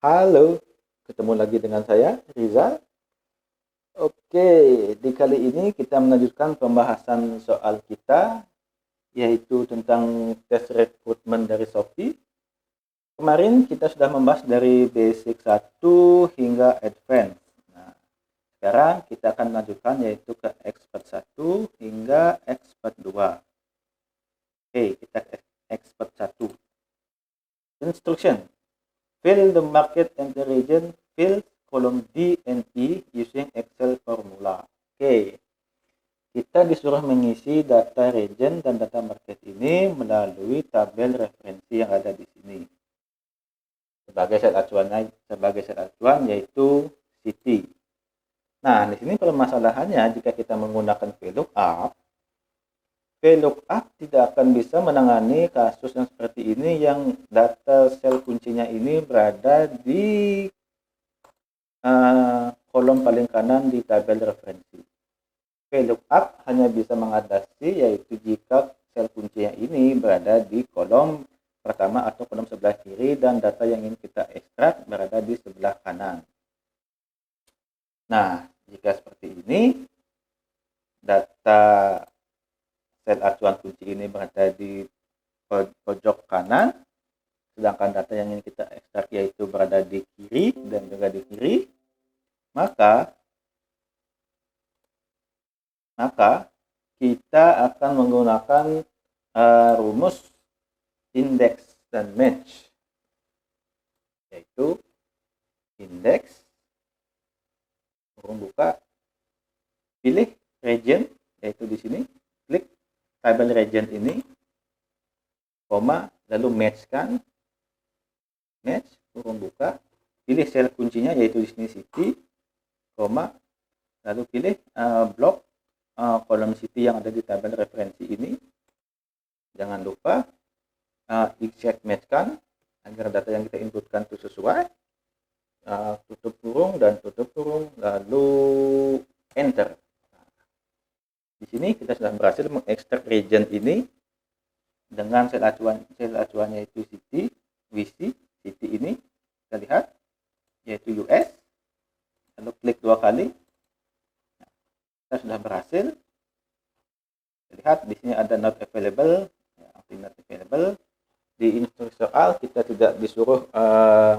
Halo, ketemu lagi dengan saya, Rizal. Oke, di kali ini kita melanjutkan pembahasan soal kita, yaitu tentang tes rekrutmen dari Shopee. Kemarin kita sudah membahas dari basic 1 hingga advance. Nah, sekarang kita akan melanjutkan yaitu ke expert 1 hingga expert 2. Oke, kita ke expert 1. Instruction. Fill the market and the region field column D and E using Excel formula. Oke, kita disuruh mengisi data region dan data market ini melalui tabel referensi yang ada di sini. Sebagai sel acuan yaitu city. Nah, di sini permasalahannya jika kita menggunakan VLOOKUP, VLOOKUP tidak akan bisa menangani kasus yang seperti ini yang data sel kuncinya ini berada di kolom paling kanan di tabel referensi. VLOOKUP hanya bisa mengatasi yaitu jika sel kuncinya ini berada di kolom pertama atau kolom sebelah kiri dan data yang ingin kita ekstrak berada di sebelah kanan. Nah, jika seperti ini, data sel acuan kunci ini berada di pojok kanan, sedangkan data yang ingin kita ekstrak yaitu berada di kiri dan juga di kiri, maka kita akan menggunakan rumus indeks dan match, yaitu indeks kurung buka, pilih region, yaitu di sini klik tabel region ini, koma, lalu matchkan, match, kurung buka, pilih sel kuncinya yaitu di sini city, koma, lalu pilih blok kolom city yang ada di tabel referensi ini. Jangan lupa exact matchkan agar data yang kita inputkan itu sesuai. Tutup kurung dan tutup kurung, lalu enter. Di sini kita sudah berhasil mengekstrak region ini dengan sel acuannya itu city, WC, city ini kita lihat yaitu US, lalu klik 2 kali. Kita sudah berhasil. Lihat di sini ada not available, not available. Di instruksi soal kita tidak disuruh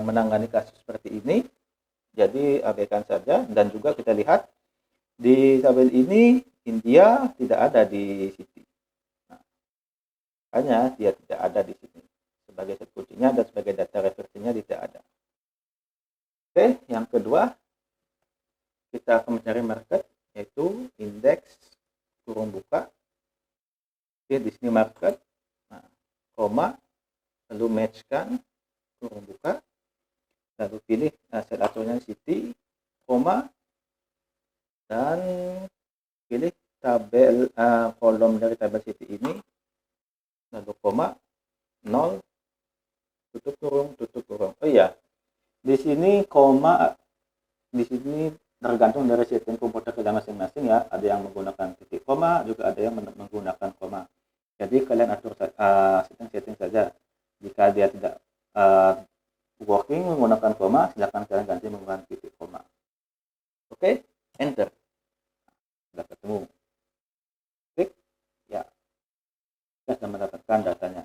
menangani kasus seperti ini, jadi abaikan saja. Dan juga kita lihat di tabel ini India tidak ada di sini. Nah, hanya dia tidak ada di sini sebagai set kuncinya dan sebagai data referensinya tidak ada. Oke, yang kedua kita akan mencari market yaitu indeks kurung buka. Oke, di sini market, nah, koma, lalu matchkan kurung buka, lalu pilih sel acuannya city, koma, dan pilih tabel kolom dari tabel city ini, lalu koma, 0, tutup kurung. Oh iya, di sini koma, di sini tergantung dari setting komputer kita masing-masing ya. Ada yang menggunakan titik koma, juga ada yang menggunakan koma. Jadi kalian atur setting saja. Jika dia tidak working menggunakan koma, silakan kalian ganti menggunakan titik koma. Oke, enter. Sudah ketemu. Klik, ya. Kita sudah mendapatkan datanya.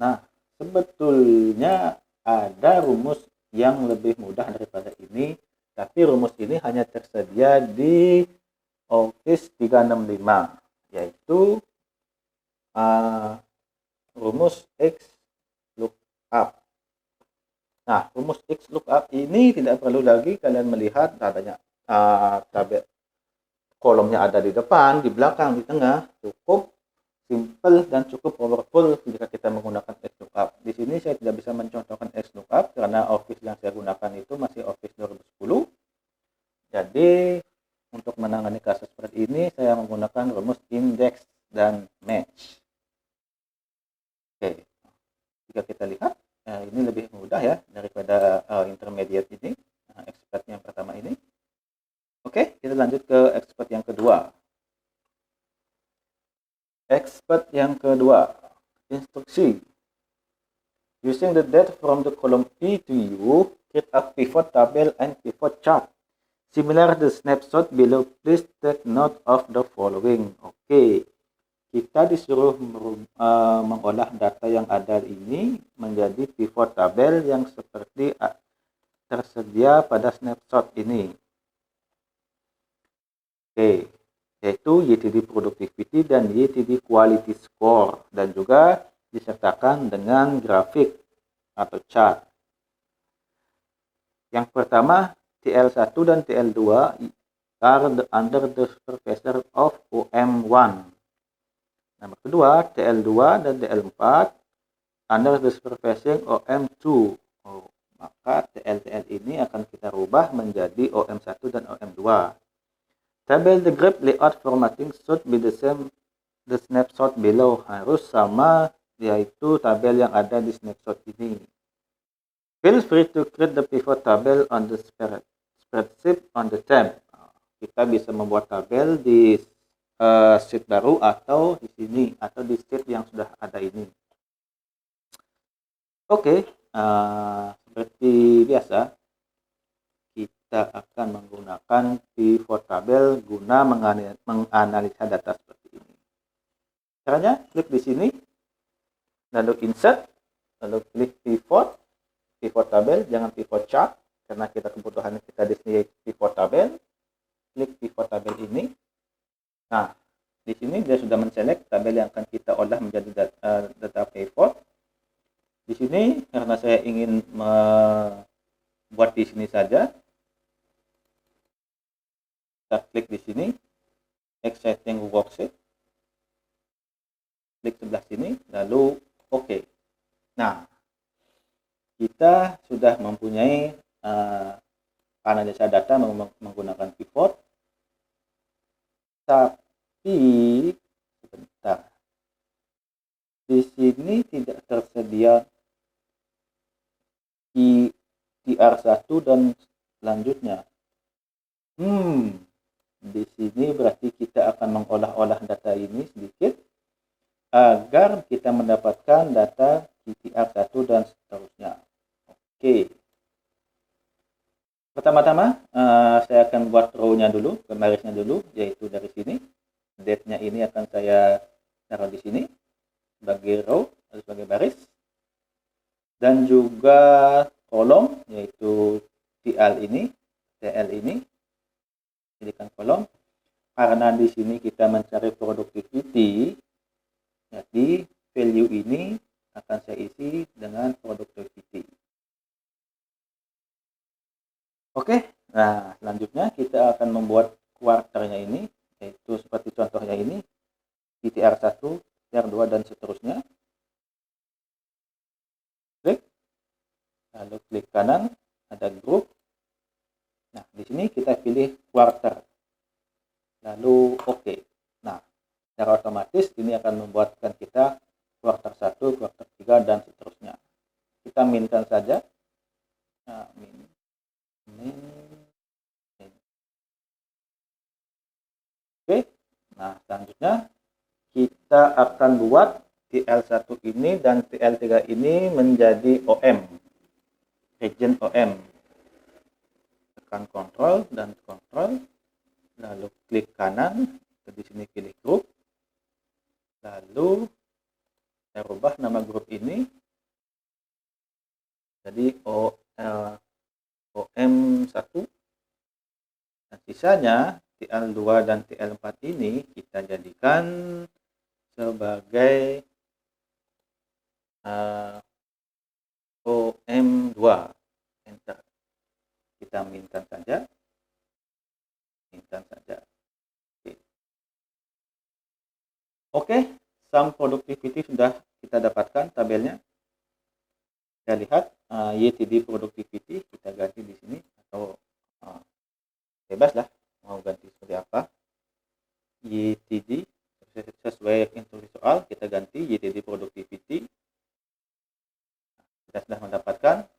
Nah, sebetulnya ada rumus yang lebih mudah daripada ini, tapi rumus ini hanya tersedia di Office 365, yaitu rumus XLOOKUP. Nah, rumus XLOOKUP ini tidak perlu lagi kalian melihat adanya tabel kolomnya ada di depan, di belakang, di tengah. Cukup simple dan cukup powerful jika kita menggunakan XLOOKUP. Di sini saya tidak bisa mencontohkan XLOOKUP karena Office yang saya gunakan itu masih Office 2010. Jadi untuk menangani kasus seperti ini saya menggunakan rumus indeks dan match. Oke, jika kita lihat ini lebih mudah ya daripada intermediate ini, expert yang pertama ini. Oke, kita lanjut ke expert yang kedua. Expert yang kedua, instruksi. Use Using the data from the column P to U, create a pivot table and pivot chart. Similar to the snapshot below, please take note of the following. Oke, kita disuruh mengolah data yang ada ini menjadi pivot table yang seperti tersedia pada snapshot ini. Oke, yaitu YTD Productivity dan YTD Quality Score, dan juga disertakan dengan grafik atau chart. Yang pertama, TL1 dan TL2 are under the supervisor of OM1. Nomor kedua, TL2 dan TL4 under the supervision OM2. Maka TL ini akan kita rubah menjadi OM1 dan OM2. Tabel the graph layout formatting should be the same the snapshot below, harus sama yaitu tabel yang ada di snapshot ini. Feel free to create the pivot table on the spreadsheet on the tab. Kita bisa membuat tabel di sheet baru atau di sini atau di sheet yang sudah ada ini. Oke, seperti biasa kita akan menggunakan pivot table guna menganalisa data seperti ini. Caranya, klik di sini, lalu insert, lalu klik pivot table, jangan pivot chart, karena kebutuhan kita di sini pivot table. Klik pivot table ini. Nah, di sini dia sudah menselect tabel yang akan kita olah menjadi data pivot. Di sini karena saya ingin membuat di sini saja, kita klik di sini, exciting worksheet, klik sebelah sini, lalu oke. Nah, kita sudah mempunyai analisa data menggunakan pivot, tapi sebentar, di sini tidak tersedia TR1 dan selanjutnya. Di sini berarti kita akan mengolah-olah data ini sedikit agar kita mendapatkan data TR1 dan seterusnya. Oke. Pertama-tama saya akan buat row-nya dulu, barisnya dulu, yaitu dari sini. Date-nya ini akan saya taruh di sini sebagai row atau sebagai baris. Dan juga kolom, yaitu TL ini. Pilihkan kolom, karena di sini kita mencari productivity, jadi value ini akan saya isi dengan productivity. Oke, nah selanjutnya kita akan membuat kuarternya ini, yaitu seperti contohnya ini, TR1, TR2 dan seterusnya. Klik, lalu klik kanan, ada group. Nah, di sini kita pilih quarter, lalu oke. Nah, secara otomatis ini akan membuatkan kita quarter 1, quarter 3 dan seterusnya. Kita minkan saja. Nah, min. Oke. Nah, selanjutnya kita akan buat TL1 ini dan TL3 ini menjadi OM, region OM. Tekan kontrol dan kontrol, lalu klik kanan, di sini pilih grup, lalu saya rubah nama grup ini jadi OM1, dan sisanya TL2 dan TL4 ini kita jadikan sebagai OM2. Enter. Kita minkan saja. Oke, sum productivity sudah kita dapatkan tabelnya. Kita lihat YTD productivity, kita ganti di sini atau bebas lah mau ganti seperti apa. YTD sesuai instruksi soal, kita ganti YTD productivity. Kita sudah mendapatkan.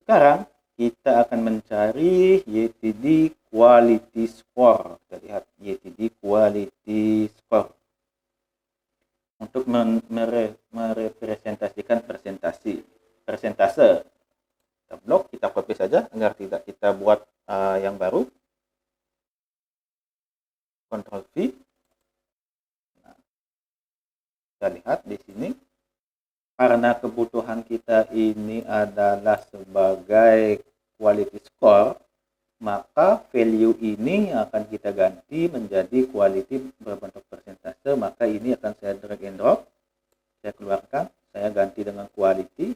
Sekarang kita akan mencari YTD quality score. Kita lihat YTD quality score. untuk merepresentasikan persentase. Kita blok, kita copy saja agar tidak kita buat yang baru. Ctrl V. Nah, kita lihat di sini, karena kebutuhan kita ini adalah sebagai quality score, maka value ini akan kita ganti menjadi quality berbentuk persentase. Maka ini akan saya drag and drop, saya keluarkan, saya ganti dengan quality.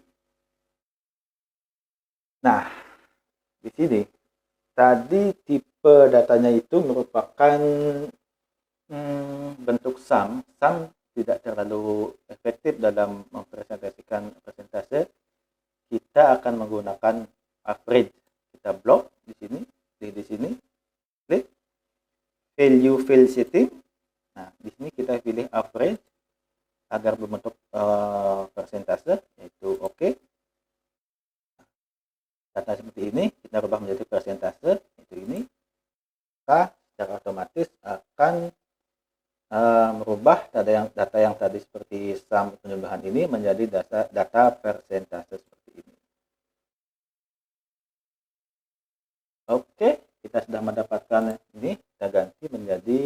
Nah, di sini tadi tipe datanya itu merupakan bentuk sum. Sum tidak terlalu efektif dalam mempresentasikan persentase. Kita akan menggunakan average. Kita blok di sini, di sini, klik value field setting. Nah, di sini kita pilih average agar berbentuk persentase, yaitu oke. Data seperti ini kita rubah menjadi persentase, yaitu ini. Maka secara otomatis akan merubah data yang tadi seperti sum penjumlahan ini menjadi data persentase seperti ini. Oke, kita sudah mendapatkan ini. Kita ganti menjadi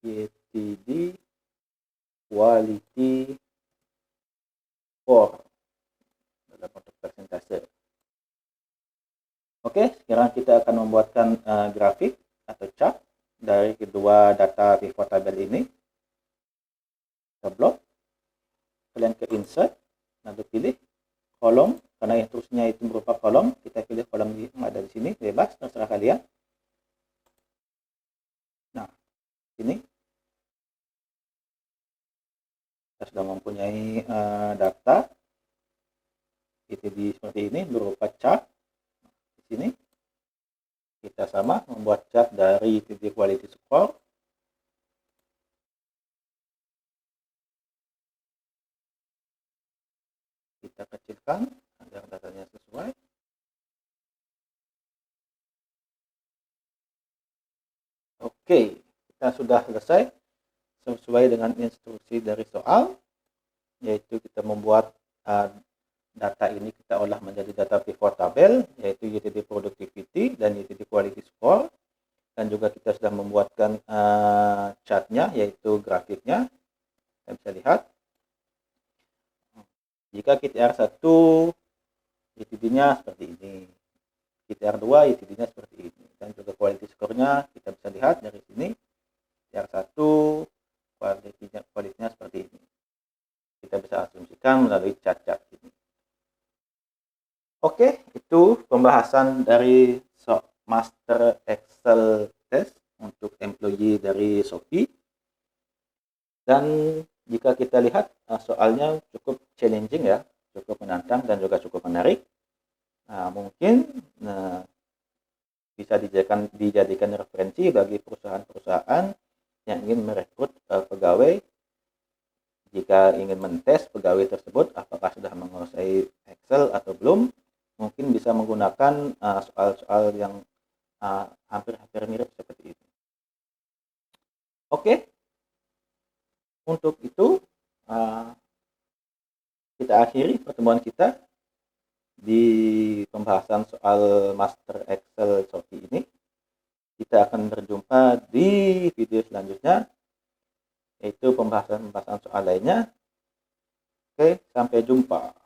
YTD quality score dalam bentuk persentase. Oke, sekarang kita akan membuatkan grafik atau chart dari kedua data pivot tabel ini. Kita blok, kalian ke insert, lalu pilih kolom, karena yang terusnya itu berupa kolom, kita pilih kolom yang ada di sini, bebas, terserah kalian. Nah, ini kita sudah mempunyai data YTD seperti ini berupa chart. Di sini kita sama membuat chart dari YTD quality score. Kita kecilkan agar datanya sesuai. Oke, kita sudah selesai sesuai dengan instruksi dari soal, yaitu kita membuat data ini kita olah menjadi data pivot tabel, yaitu YTD productivity dan YTD quality score, dan juga kita sudah membuatkan chartnya, yaitu grafiknya. Kita bisa lihat jika KTR1 YTD-nya seperti ini, KTR2 YTD-nya seperti ini, dan juga quality score-nya kita bisa lihat dari sini. KTR1 kualitinya seperti ini. Kita bisa asumsikan melalui chart-chart ini. Oke, itu pembahasan dari Master Excel Test untuk employee dari Shopee. Dan jika kita lihat soalnya cukup challenging ya, cukup menantang dan juga cukup menarik. Mungkin bisa dijadikan referensi bagi perusahaan-perusahaan yang ingin merekrut pegawai. Jika ingin mentes pegawai tersebut apakah sudah menguasai Excel atau belum, mungkin bisa menggunakan soal-soal yang hampir-hampir mirip seperti itu. Oke, untuk itu kita akhiri pertemuan kita di pembahasan soal Master Excel Shopee ini. Kita akan berjumpa di video selanjutnya, yaitu pembahasan soal lainnya. Oke, sampai jumpa.